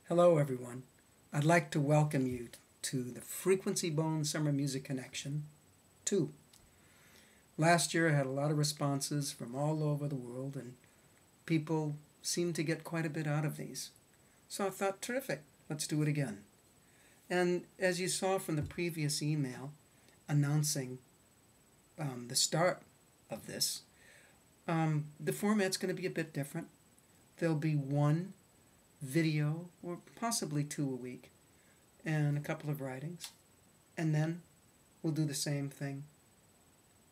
Hello, everyone. I'd like to welcome you to the Frequency Bone Summer Music Connection 2. Last year, I had a lot of responses from all over the world, and people seemed to get quite a bit out of these. So I thought, terrific, let's do it again. And as you saw from the previous email announcing the start of this, the format's going to be a bit different. There'll be one video, or possibly two a week, and a couple of writings. And then we'll do the same thing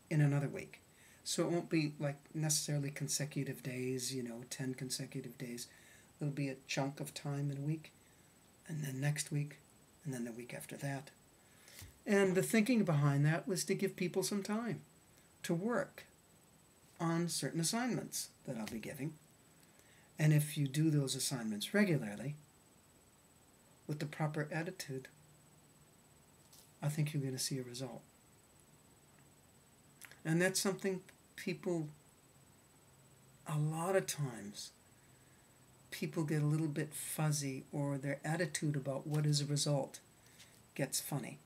in another week. So it won't be like necessarily consecutive days, 10 consecutive days. It'll be a chunk of time in a week, and then next week, and then the week after that. And the thinking behind that was to give people some time to work on certain assignments that I'll be giving. And if you do those assignments regularly, with the proper attitude, I think you're going to see a result. And that's something people, a lot of times, people get a little bit fuzzy, or their attitude about what is a result gets funny.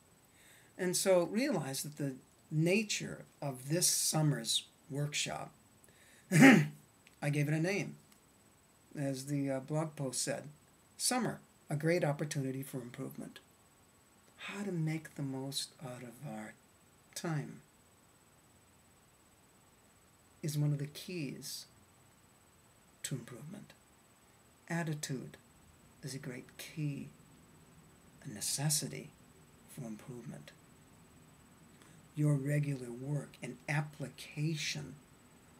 And so realize that the nature of this summer's workshop, I gave it a name. As the blog post said, Summer, a great opportunity for improvement. How to make the most out of our time is one of the keys to improvement. Attitude is a great key, a necessity for improvement. Your regular work and application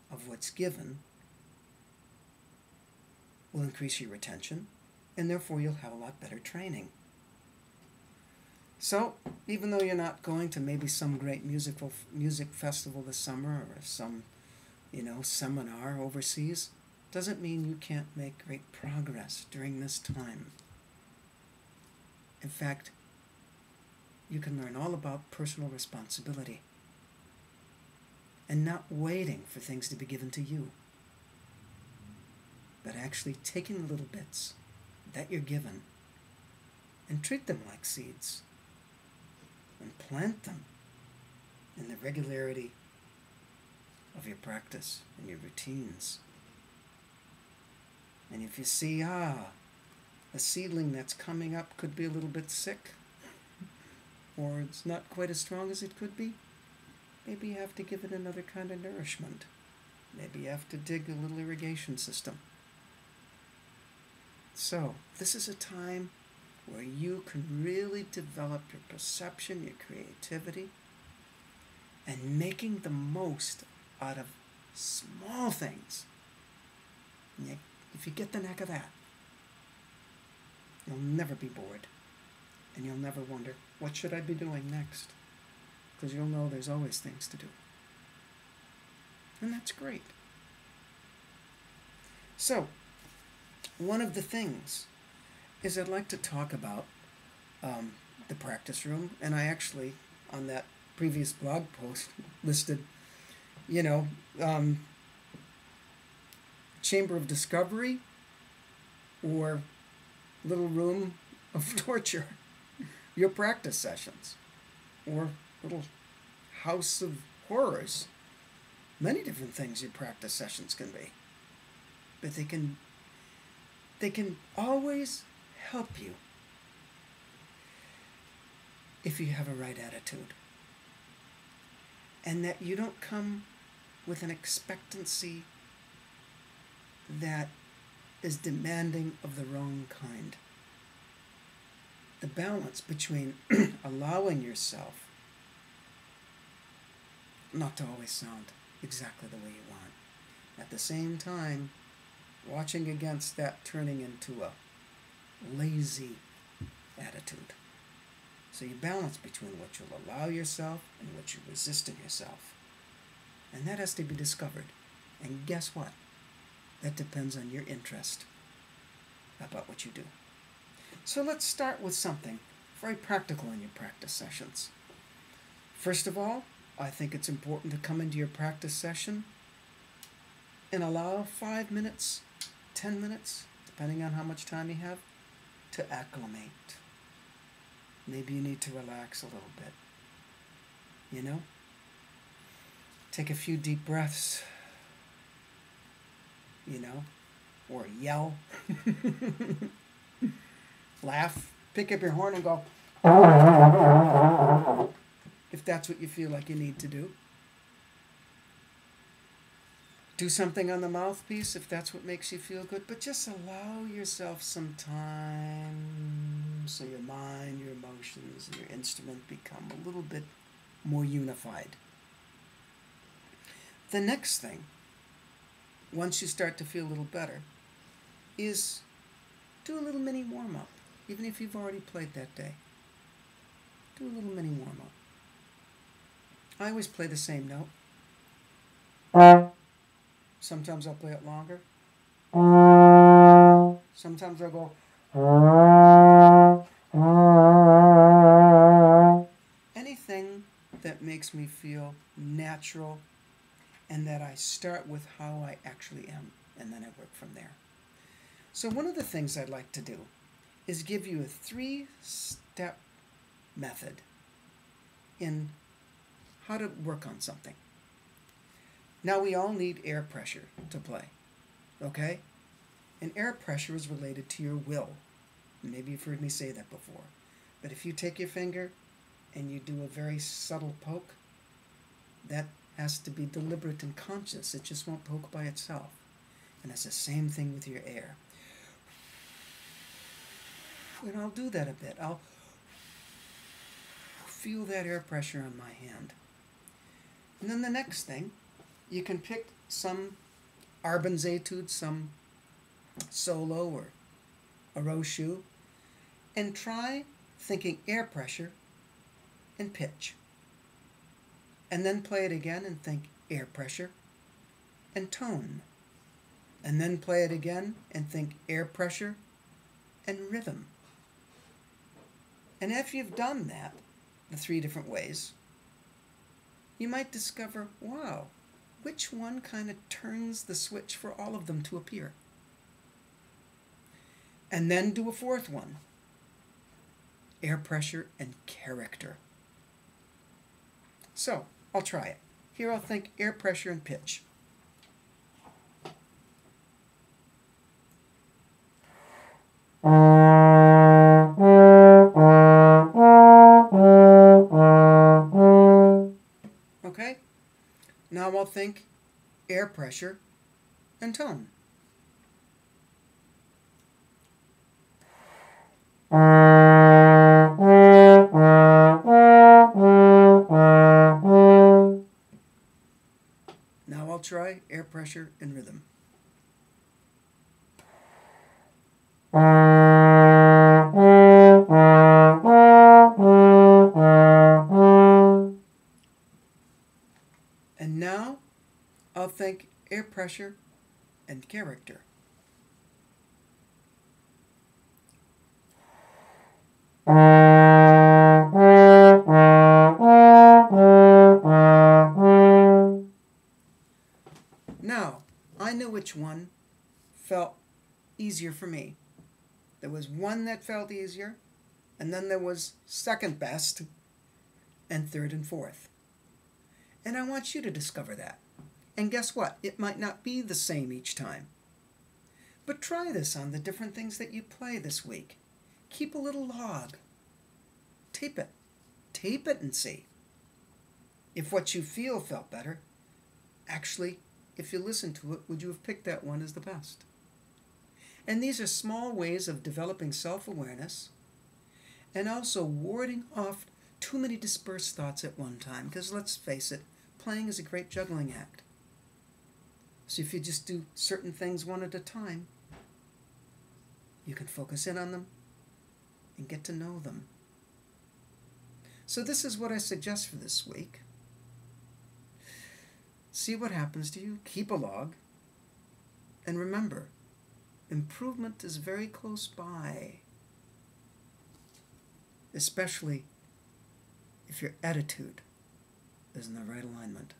of what's given will increase your retention, and therefore you'll have a lot better training. So, even though you're not going to maybe some great music festival this summer, or some, seminar overseas, doesn't mean you can't make great progress during this time. In fact, you can learn all about personal responsibility and not waiting for things to be given to you, but actually taking the little bits that you're given and treat them like seeds and plant them in the regularity of your practice and your routines. And if you see, a seedling that's coming up could be a little bit sick, or it's not quite as strong as it could be, maybe you have to give it another kind of nourishment. Maybe you have to dig a little irrigation system. So, this is a time where you can really develop your perception, your creativity, and making the most out of small things. And if you get the knack of that, you'll never be bored. And you'll never wonder, what should I be doing next? Because you'll know there's always things to do. And that's great. So, one of the things is I'd like to talk about the practice room, and I actually, on that previous blog post, listed, chamber of discovery or little room of torture, your practice sessions, or little house of horrors. Many different things your practice sessions can be, but they can always help you if you have a right attitude, and that you don't come with an expectancy that is demanding of the wrong kind. The balance between allowing yourself not to always sound exactly the way you want, at the same time watching against that turning into a lazy attitude. So you balance between what you'll allow yourself and what you resist in yourself. And that has to be discovered. And guess what? That depends on your interest about what you do. So let's start with something very practical in your practice sessions. First of all, I think it's important to come into your practice session and allow 5 minutes, 10 minutes, depending on how much time you have, to acclimate. Maybe you need to relax a little bit. You know? Take a few deep breaths. You know? Or yell. Laugh. Pick up your horn and go. If that's what you feel like you need to do. Do something on the mouthpiece if that's what makes you feel good. But just allow yourself some time so your mind, your emotions, and your instrument become a little bit more unified. The next thing, once you start to feel a little better, is do a little mini warm-up, even if you've already played that day. Do a little mini warm-up. I always play the same note. Sometimes I'll play it longer. Sometimes I'll go. Anything that makes me feel natural and that I start with how I actually am, and then I work from there. So one of the things I'd like to do is give you a 3-step method in how to work on something. Now we all need air pressure to play, okay? And air pressure is related to your will. Maybe you've heard me say that before. But if you take your finger and you do a very subtle poke, that has to be deliberate and conscious. It just won't poke by itself. And it's the same thing with your air. And I'll do that a bit. I'll feel that air pressure on my hand. And then the next thing, you can pick some Arbon's etude, some solo or a Roshu, and try thinking air pressure and pitch. And then play it again and think air pressure and tone. And then play it again and think air pressure and rhythm. And after you've done that, the 3 different ways, you might discover, wow, which one kind of turns the switch for all of them to appear? And then do a 4th one, air pressure and character. So, I'll try it. Here I'll think air pressure and pitch. Okay? Now I'll think air pressure and tone. Now I'll try air pressure and rhythm. And now I'll think air pressure and character. Now, I knew which one felt easier for me. There was one that felt easier, and then there was second best, and third and fourth. And I want you to discover that. And guess what? It might not be the same each time. But try this on the different things that you play this week. Keep a little log. Tape it. Tape it and see. If what you feel felt better, actually, if you listen to it, would you have picked that one as the best? And these are small ways of developing self-awareness and also warding off too many dispersed thoughts at one time. Because let's face it, playing is a great juggling act. So if you just do certain things one at a time, you can focus in on them and get to know them. So this is what I suggest for this week. See what happens to you. Keep a log. And remember, improvement is very close by. Especially if your attitude is in the right alignment.